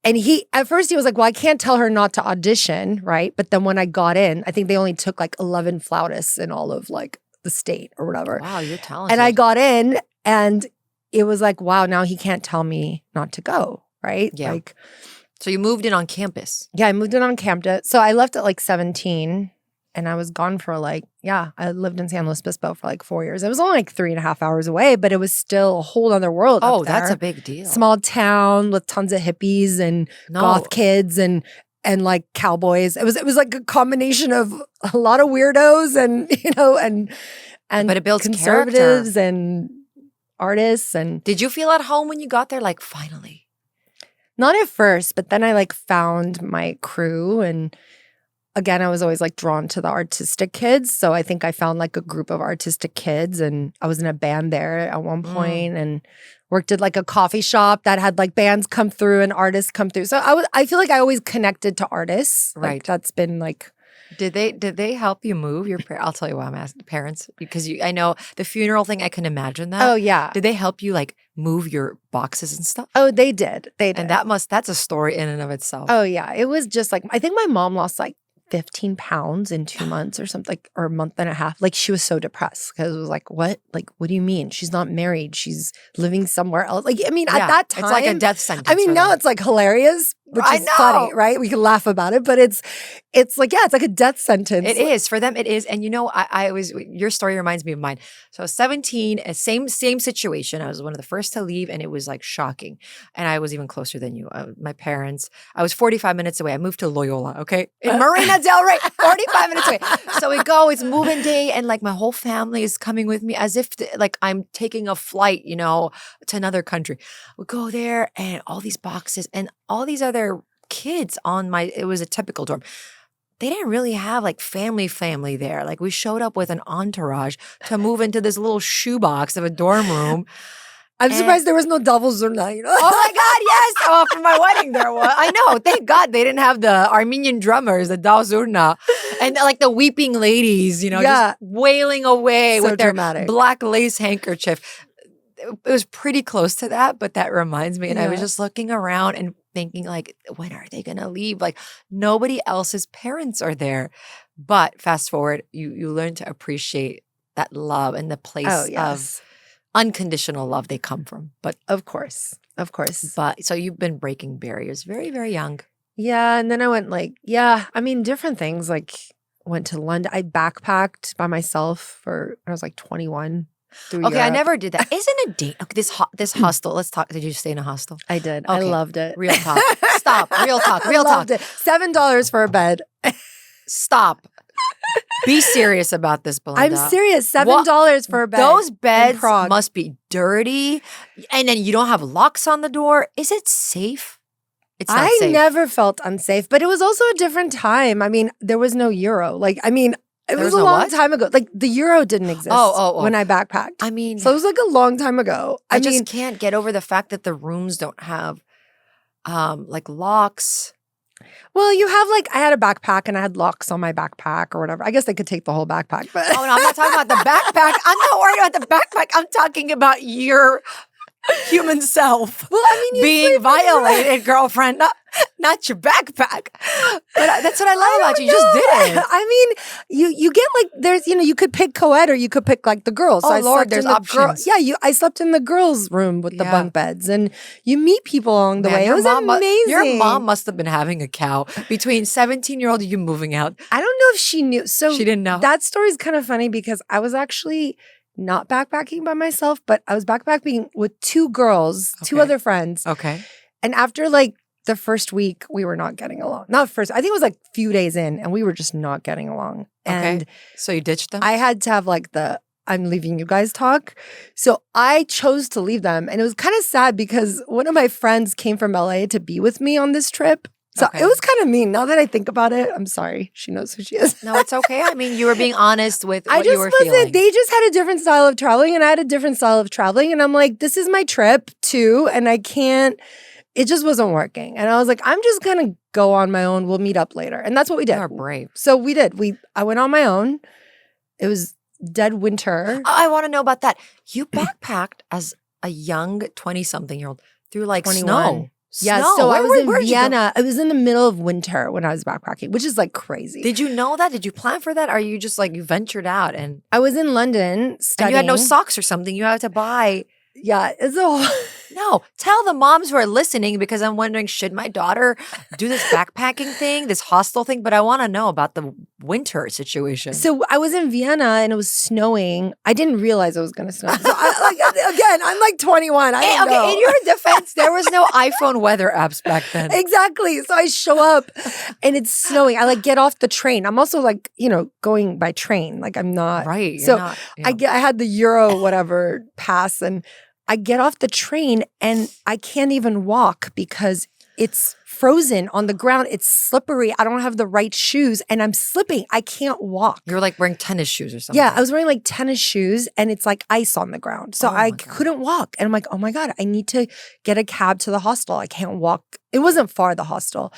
[SPEAKER 2] and at first he was like, well, I can't tell her not to audition, right? But then when I got in, I think they only took like 11 flautists in all of like the state or whatever.
[SPEAKER 1] Wow, you're talented.
[SPEAKER 2] And I got in, and it was like, wow, now he can't tell me not to go, right?
[SPEAKER 1] Yeah.
[SPEAKER 2] Like,
[SPEAKER 1] so you moved in on campus.
[SPEAKER 2] yeah, I moved in on campus. So I left at like 17, and I was gone for like, I lived in San Luis Obispo for like 4 years. It was only like 3.5 hours away, but it was still a whole other world.
[SPEAKER 1] Oh,
[SPEAKER 2] up there.
[SPEAKER 1] that's a big deal.
[SPEAKER 2] Small town with tons of hippies and goth kids and like cowboys. It was like a combination of a lot of weirdos and, you know, and
[SPEAKER 1] but it builds
[SPEAKER 2] conservatives
[SPEAKER 1] character.
[SPEAKER 2] and artists. And
[SPEAKER 1] did you feel at home when you got there? Like, finally?
[SPEAKER 2] not at first, but then I like found my crew, and again, I was always like drawn to the artistic kids. So I think I found like a group of artistic kids, and I was in a band there at one point and worked at like a coffee shop that had like bands come through and artists come through. So I feel like I always connected to artists.
[SPEAKER 1] Right.
[SPEAKER 2] Like, that's been like.
[SPEAKER 1] Did they help you move your I'll tell you why I'm asking parents, because I know the funeral thing, I can imagine that.
[SPEAKER 2] Oh yeah.
[SPEAKER 1] Did they help you like move your boxes and stuff?
[SPEAKER 2] Oh, they did. They did.
[SPEAKER 1] And that's a story in and of itself.
[SPEAKER 2] Oh yeah. It was just like, I think my mom lost like 15 pounds in 2 months or something, like, or a month and a half. Like she was so depressed because it was like, what? Like, what do you mean? She's not married. She's living somewhere else. Like, I mean, at that time.
[SPEAKER 1] It's like a death sentence.
[SPEAKER 2] I mean, now it's like hilarious, which is funny, right? We can laugh about it, but it's like, yeah, it's like a death sentence.
[SPEAKER 1] It is. For them, it is. And you know, I always, your story reminds me of mine. So I was 17, same situation. I was one of the first to leave, and it was like shocking. And I was even closer than you. My parents, I was 45 minutes away. I moved to Loyola, okay? In Marina Del Rey, 45 minutes away. So we go, it's move-in day, and like my whole family is coming with me as if like I'm taking a flight, you know, to another country. We go there, and all these boxes and all these other kids it was a typical dorm. They didn't really have like family there. Like we showed up with an entourage to move into this little shoebox of a dorm room.
[SPEAKER 2] I'm surprised there was no double zurna, you know?
[SPEAKER 1] Oh my God, yes. Oh, for my wedding there was. I know. Thank God they didn't have the Armenian drummers, the dal zurna, and like the weeping ladies, you know, just wailing away
[SPEAKER 2] So
[SPEAKER 1] with their
[SPEAKER 2] dramatic.
[SPEAKER 1] black lace handkerchief. It was pretty close to that, but that reminds me. And I was just looking around and thinking like, when are they going to leave? Like nobody else's parents are there. But fast forward, you learn to appreciate that love and the place of unconditional love they come from. But
[SPEAKER 2] Of course.
[SPEAKER 1] but so you've been breaking barriers very, very young.
[SPEAKER 2] Yeah. And then I went like, I mean, different things. Like went to London. I backpacked by myself when I was like 21.
[SPEAKER 1] Okay, I never did that. Isn't a date? Okay, this hostel. Let's talk. Did you stay in a hostel?
[SPEAKER 2] I did.
[SPEAKER 1] Okay.
[SPEAKER 2] I loved it.
[SPEAKER 1] Real talk. Stop. Real talk. Real
[SPEAKER 2] I loved
[SPEAKER 1] talk.
[SPEAKER 2] it. $7 for a bed.
[SPEAKER 1] Stop. Be serious about this, Belinda.
[SPEAKER 2] I'm serious. $7 for a bed.
[SPEAKER 1] Those beds
[SPEAKER 2] Prague.
[SPEAKER 1] must be dirty, and then you don't have locks on the door. Is it safe? It's not
[SPEAKER 2] I
[SPEAKER 1] safe.
[SPEAKER 2] never felt unsafe, but it was also a different time. I mean, there was no euro. Like, I mean, It
[SPEAKER 1] There
[SPEAKER 2] was
[SPEAKER 1] was
[SPEAKER 2] a
[SPEAKER 1] no
[SPEAKER 2] long
[SPEAKER 1] what?
[SPEAKER 2] time ago. Like the euro didn't exist
[SPEAKER 1] Oh.
[SPEAKER 2] when I backpacked.
[SPEAKER 1] I mean,
[SPEAKER 2] So it was like a long time ago.
[SPEAKER 1] I
[SPEAKER 2] I
[SPEAKER 1] just
[SPEAKER 2] mean,
[SPEAKER 1] can't get over the fact that the rooms don't have like locks.
[SPEAKER 2] well, you have like, I had a backpack and I had locks on my backpack or whatever. I guess they could take the whole backpack, but
[SPEAKER 1] Oh no, I'm not talking about the backpack. I'm not worried about the backpack. I'm talking about your human self
[SPEAKER 2] well, I mean, you
[SPEAKER 1] being
[SPEAKER 2] sleep in your-
[SPEAKER 1] violated, girlfriend. Not your backpack. But that's what I love about you. You just
[SPEAKER 2] No,
[SPEAKER 1] did it.
[SPEAKER 2] I mean, you get like there's you could pick co-ed or you could pick like the girls.
[SPEAKER 1] Oh,
[SPEAKER 2] So I
[SPEAKER 1] Lord,
[SPEAKER 2] slept
[SPEAKER 1] there's
[SPEAKER 2] in the
[SPEAKER 1] options.
[SPEAKER 2] I slept in the girls' room with the
[SPEAKER 1] Yeah.
[SPEAKER 2] bunk beds, and you meet people along the
[SPEAKER 1] Man,
[SPEAKER 2] way. It
[SPEAKER 1] your
[SPEAKER 2] was
[SPEAKER 1] mom
[SPEAKER 2] amazing.
[SPEAKER 1] Your mom must have been having a cow between 17-year-old you moving out.
[SPEAKER 2] I don't know if she knew. So
[SPEAKER 1] She didn't know.
[SPEAKER 2] that story is kind of funny because I was actually not backpacking by myself, but I was backpacking with two girls, two
[SPEAKER 1] Okay.
[SPEAKER 2] other friends.
[SPEAKER 1] Okay.
[SPEAKER 2] And after like the first week, we were not getting along. Not first, I think it was like a few days in, and we were just not getting along. And
[SPEAKER 1] Okay. So you ditched them?
[SPEAKER 2] I had to have like the I'm leaving you guys talk. So I chose to leave them. And it was kind of sad because one of my friends came from LA to be with me on this trip. So
[SPEAKER 1] Okay.
[SPEAKER 2] it was kind of mean. Now that I think about it, I'm sorry. She knows who she is.
[SPEAKER 1] No, it's okay. I mean, you were being honest with
[SPEAKER 2] I
[SPEAKER 1] what
[SPEAKER 2] just
[SPEAKER 1] you were
[SPEAKER 2] wasn't.
[SPEAKER 1] feeling.
[SPEAKER 2] They just had a different style of traveling, and I had a different style of traveling. And I'm like, this is my trip too, and I can't. It just wasn't working. And I was like, I'm just gonna go on my own. We'll meet up later, and that's what we did.
[SPEAKER 1] You are brave.
[SPEAKER 2] So we did. I went on my own. It was dead winter.
[SPEAKER 1] I want to know about that. You backpacked as a young 20-something-year-old through like
[SPEAKER 2] 21.
[SPEAKER 1] snow.
[SPEAKER 2] Yeah,
[SPEAKER 1] Snow.
[SPEAKER 2] so I was in
[SPEAKER 1] where'd you go?
[SPEAKER 2] Vienna. It was in the middle of winter when I was backpacking, which is like crazy.
[SPEAKER 1] Did you know that? Did you plan for that? Or you just like you ventured out and
[SPEAKER 2] I was in London studying.
[SPEAKER 1] you had no socks or something? You had to buy.
[SPEAKER 2] Yeah, it's a whole.
[SPEAKER 1] No, tell the moms who are listening because I'm wondering, should my daughter do this backpacking thing, this hostel thing? But I want to know about the winter situation.
[SPEAKER 2] So I was in Vienna and it was snowing. I didn't realize it was going to snow. So again, I'm like 21. I don't know.
[SPEAKER 1] In your defense, there was no iPhone weather apps back then.
[SPEAKER 2] Exactly. So I show up and it's snowing. I like get off the train. I'm also like, going by train. Like I'm not.
[SPEAKER 1] Right. You're
[SPEAKER 2] So
[SPEAKER 1] not,
[SPEAKER 2] I had the Euro whatever pass and I get off the train and I can't even walk because it's frozen on the ground. It's slippery. I don't have the right shoes and I'm slipping. I can't walk.
[SPEAKER 1] You were like wearing tennis shoes or something.
[SPEAKER 2] Yeah, I was wearing like tennis shoes and it's like ice on the ground. So
[SPEAKER 1] Oh
[SPEAKER 2] I
[SPEAKER 1] my God.
[SPEAKER 2] couldn't walk. And I'm like, oh my God, I need to get a cab to the hostel. I can't walk. It wasn't far, the hostel.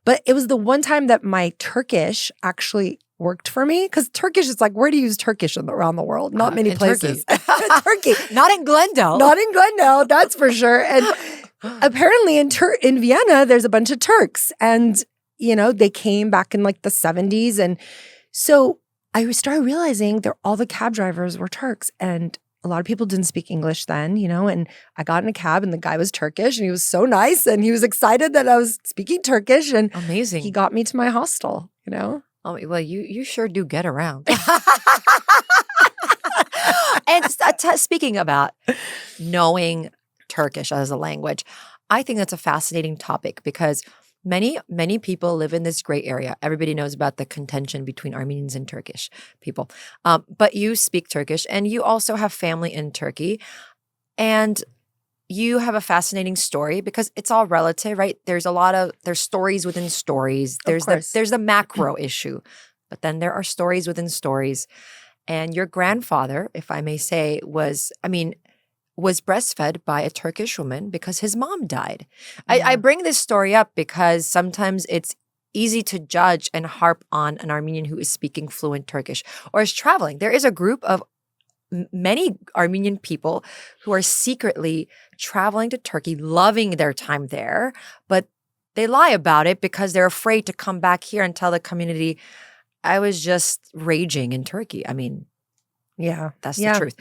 [SPEAKER 2] But it was the one time that my Turkish actually worked for me. Because Turkish is like, where do you use Turkish around the world? Not many
[SPEAKER 1] in
[SPEAKER 2] places.
[SPEAKER 1] Turkey.
[SPEAKER 2] Turkey.
[SPEAKER 1] Not in Glendale.
[SPEAKER 2] Not in Glendale, that's for sure. And apparently in Vienna, there's a bunch of Turks. And, they came back in like the 70s. And so I started realizing that all the cab drivers were Turks. And a lot of people didn't speak English then, and I got in a cab and the guy was Turkish and he was so nice and he was excited that I was speaking Turkish and
[SPEAKER 1] Amazing.
[SPEAKER 2] he got me to my hostel,
[SPEAKER 1] Oh, well, you sure do get around. And speaking about knowing Turkish as a language, I think that's a fascinating topic because many people live in this gray area. Everybody knows about the contention between Armenians and Turkish people. But you speak Turkish and you also have family in Turkey. And you have a fascinating story because it's all relative, right? There's stories within stories. There's the macro issue, but then there are stories within stories. And your grandfather, if I may say, was breastfed by a Turkish woman because his mom died.
[SPEAKER 2] Yeah.
[SPEAKER 1] I bring this story up because sometimes it's easy to judge and harp on an Armenian who is speaking fluent Turkish or is traveling. There is a group of many Armenian people who are secretly traveling to Turkey, loving their time there, but they lie about it because they're afraid to come back here and tell the community, I was just raging in Turkey. I mean,
[SPEAKER 2] Yeah.
[SPEAKER 1] that's the truth.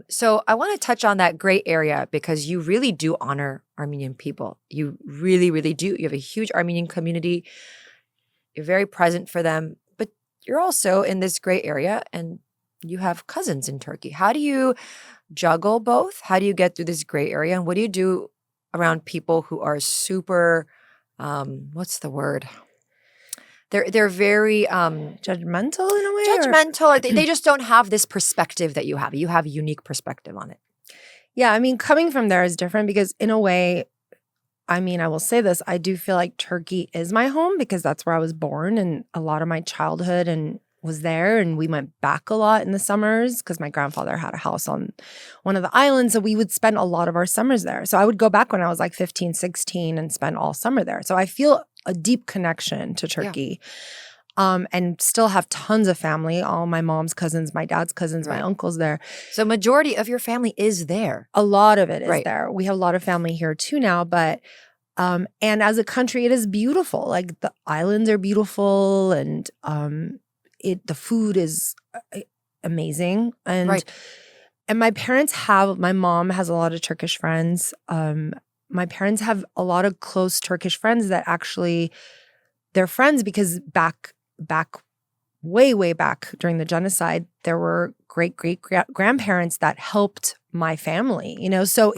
[SPEAKER 1] So I want to touch on that gray area because you really do honor Armenian people. You really, really do. You have a huge Armenian community. You're very present for them, but you're also in this gray area and you have cousins in Turkey. How do you juggle both? How do you get through this gray area? And what do you do around people who are super, what's the word? They're very
[SPEAKER 2] Judgmental in a way?
[SPEAKER 1] judgmental. Or they just don't have this perspective that you have. You have a unique perspective on it.
[SPEAKER 2] Yeah, coming from there is different because in a way, I will say this, I do feel like Turkey is my home because that's where I was born and a lot of my childhood and was there, and we went back a lot in the summers because my grandfather had a house on one of the islands. So we would spend a lot of our summers there. So I would go back when I was like 15, 16 and spend all summer there. So I feel a deep connection to Turkey. And still have tons of family, all my mom's cousins, my dad's cousins, my uncles there.
[SPEAKER 1] So majority of your family is there.
[SPEAKER 2] A lot of it is there. We have a lot of family here too now, but and as a country, it is beautiful. Like the islands are beautiful, and the food is amazing. And and my mom has a lot of Turkish friends. My parents have a lot of close Turkish friends that actually they're friends because back way back during the genocide, there were great grandparents that helped my family, so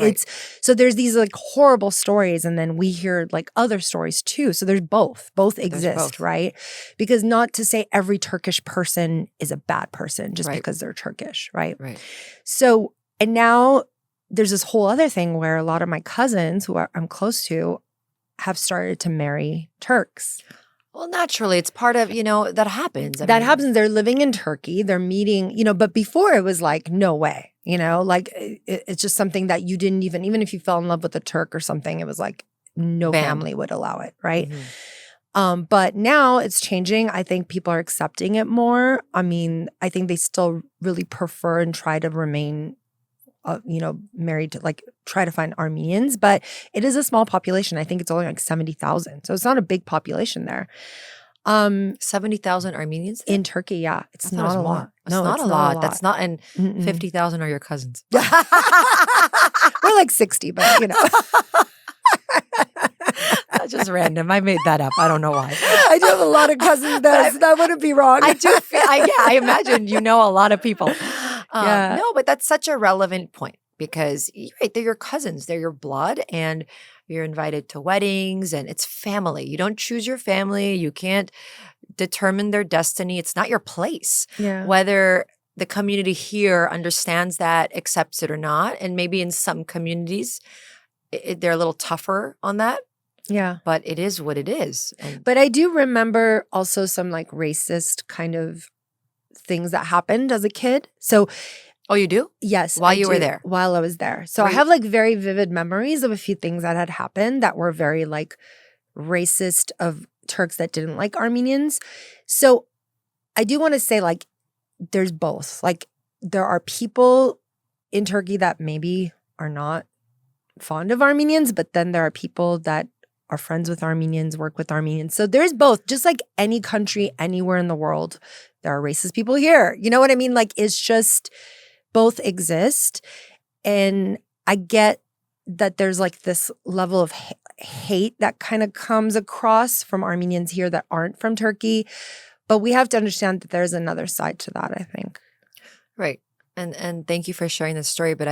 [SPEAKER 2] so there's these like horrible stories, and then we hear like other stories too. So there's both exist, right? Because not to say every Turkish person is a bad person just because they're Turkish, right? So, and now there's this whole other thing where a lot of my cousins who I'm close to have started to marry Turks.
[SPEAKER 1] Well, naturally, it's part of, that happens.
[SPEAKER 2] That happens. They're living in Turkey. They're meeting, but before it was like, no way, like it's just something that you didn't even if you fell in love with a Turk or something, it was like no family would allow it, right? But now it's changing. I think people are accepting it more. I mean, I think they still really prefer and try to remain married to try to find Armenians, but it is a small population. I think it's only like 70,000. So it's not a big population there.
[SPEAKER 1] 70,000 Armenians
[SPEAKER 2] in Turkey, yeah. It's not a lot.
[SPEAKER 1] No, it's not a lot. That's not, and 50,000 are your cousins.
[SPEAKER 2] We're like 60, but
[SPEAKER 1] That's just random. I made that up. I don't know why.
[SPEAKER 2] I do have a lot of cousins there, so that wouldn't be wrong.
[SPEAKER 1] I do feel, I imagine a lot of people. No, but that's such a relevant point because they're your cousins. They're your blood, and you're invited to weddings, and it's family. You don't choose your family. You can't determine their destiny. It's not your place. Whether the community here understands that, accepts it or not, and maybe in some communities they're a little tougher on that.
[SPEAKER 2] Yeah.
[SPEAKER 1] But it is what it is.
[SPEAKER 2] But I do remember also some like racist kind of things that happened as a kid. So
[SPEAKER 1] Oh, you do?
[SPEAKER 2] Yes.
[SPEAKER 1] While you were there?
[SPEAKER 2] While I was there. So I have like very vivid memories of a few things that had happened that were very like racist of Turks that didn't like Armenians. So I do want to say like there's both. Like there are people in Turkey that maybe are not fond of Armenians, but then there are people that are friends with Armenians, work with Armenians. So there's both. Just like any country, anywhere in the world, there are racist people here. You know what I mean? Like it's just both exist. And I get that there's like this level of hate that kind of comes across from Armenians here that aren't from Turkey. But we have to understand that there's another side to that, I think.
[SPEAKER 1] Right. And thank you for sharing this story. But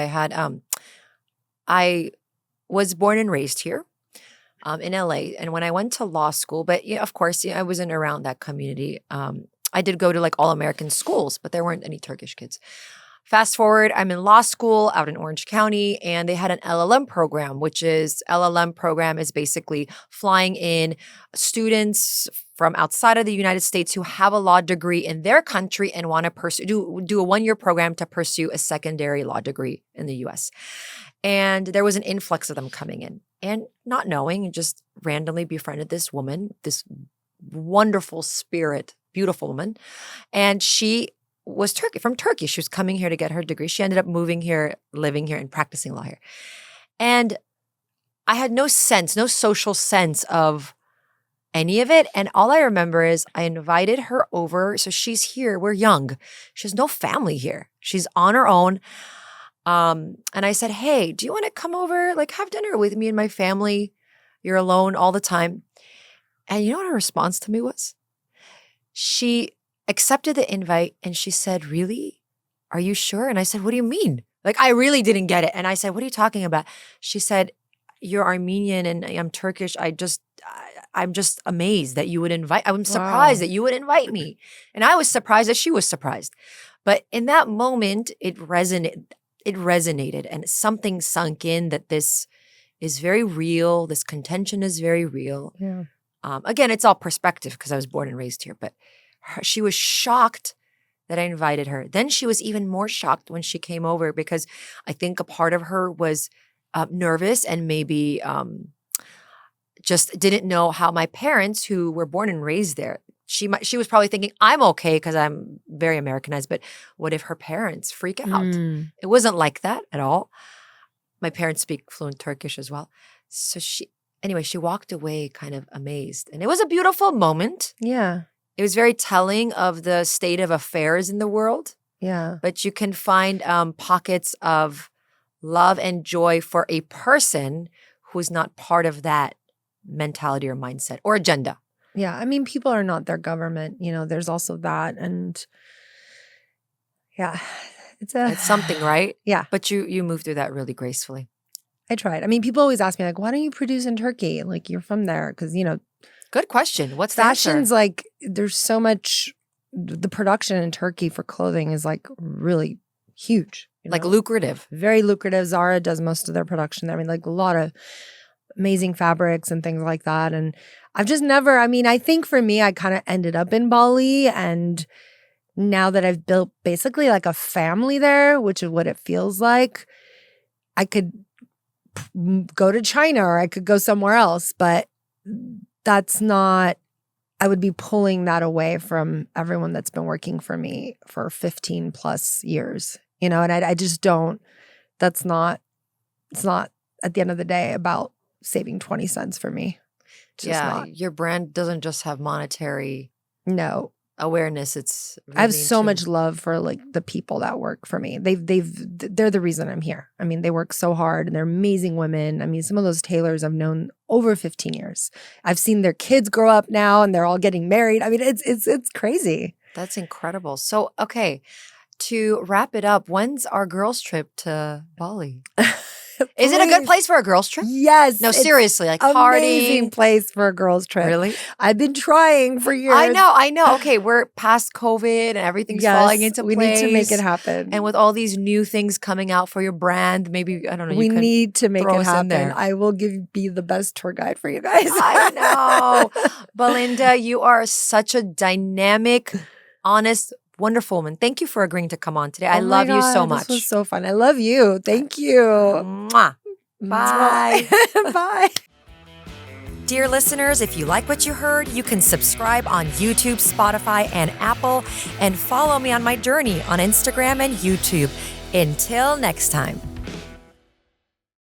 [SPEAKER 1] I was born and raised here in LA. And when I went to law school, but of course, I wasn't around that community. I did go to like all American schools, but there weren't any Turkish kids. Fast forward, I'm in law school out in Orange County, and they had an LLM program, LLM program is basically flying in students from outside of the United States who have a law degree in their country and want to pursue do a one-year program to pursue a secondary law degree in the US. And there was an influx of them coming in, and not knowing, just randomly befriended this woman, this wonderful spirit, beautiful woman, and she was from Turkey. She was coming here to get her degree. She ended up moving here, living here, and practicing law here. And I had no social sense of any of it. And all I remember is I invited her over. So she's here. We're young. She has no family here. She's on her own. And I said, hey, do you want to come over, like have dinner with me and my family? You're alone all the time. And you know what her response to me was? She accepted the invite and she said, really? Are you sure? And I said, what do you mean? Like, I really didn't get it. And I said, what are you talking about? She said, you're Armenian and I'm Turkish. I'm just amazed that you would invite. I'm surprised that you would invite me. And I was surprised that she was surprised. But in that moment, it resonated and something sunk in that this is very real. This contention is very real.
[SPEAKER 2] Yeah.
[SPEAKER 1] Again, it's all perspective because I was born and raised here. But she was shocked that I invited her. Then she was even more shocked when she came over because I think a part of her was nervous and maybe just didn't know how my parents, who were born and raised there, she was probably thinking, I'm okay because I'm very Americanized, but what if her parents freak out? It wasn't like that at all. My parents speak fluent Turkish as well. So she walked away kind of amazed. And it was a beautiful moment.
[SPEAKER 2] Yeah.
[SPEAKER 1] It was very telling of the state of affairs in the world.
[SPEAKER 2] Yeah.
[SPEAKER 1] But you can find pockets of love and joy for a person who's not part of that mentality or mindset or agenda.
[SPEAKER 2] Yeah. I mean, people are not their government. You know, there's also that. And yeah,
[SPEAKER 1] it's something, right?
[SPEAKER 2] Yeah.
[SPEAKER 1] But you moved through that really gracefully.
[SPEAKER 2] I tried. I mean, people always ask me, like, why don't you produce in Turkey? Like, you're from there. Because, you know,
[SPEAKER 1] good question. What's the answer?
[SPEAKER 2] Fashion's like, there's so much, the production in Turkey for clothing is like really huge.
[SPEAKER 1] Like lucrative.
[SPEAKER 2] Very lucrative. Zara does most of their production there. I mean, like a lot of amazing fabrics and things like that. And I've just never, I mean, I think for me, I kind of ended up in Bali. And now that I've built basically like a family there, which is what it feels like, I could go to China or I could go somewhere else. But that's not, I would be pulling that away from everyone that's been working for me for 15 plus years, you know, and I just don't, it's not at the end of the day about saving 20 cents for me. It's just not.
[SPEAKER 1] Your brand doesn't just have monetary awareness. It's really
[SPEAKER 2] I have so much love for like the people that work for me. They're the reason I'm here. I mean, they work so hard and they're amazing women. I mean, some of those tailors I've known over 15 years. I've seen their kids grow up now and they're all getting married. I mean, it's crazy.
[SPEAKER 1] That's incredible. So, okay, to wrap it up, when's our girls' trip to Bali? Is it a good place for a girl's trip?
[SPEAKER 2] Yes.
[SPEAKER 1] No, seriously, like
[SPEAKER 2] amazing
[SPEAKER 1] partying.
[SPEAKER 2] place for a girl's trip.
[SPEAKER 1] Really?
[SPEAKER 2] I've been trying for years.
[SPEAKER 1] I know. Okay, we're past COVID and everything's falling into place.
[SPEAKER 2] We need to make it happen.
[SPEAKER 1] And with all these new things coming out for your brand, maybe, I don't know.
[SPEAKER 2] We need to make it happen.
[SPEAKER 1] There.
[SPEAKER 2] I will be the best tour guide for you guys.
[SPEAKER 1] I know. Belinda, you are such a dynamic, honest, wonderful woman. Thank you for agreeing to come on today. I love you so much.
[SPEAKER 2] This was so fun. I love you. Thank you.
[SPEAKER 1] Mwah. Bye.
[SPEAKER 2] Bye.
[SPEAKER 1] Dear listeners, if you like what you heard, you can subscribe on YouTube, Spotify, and Apple, and follow me on my journey on Instagram and YouTube. Until next time.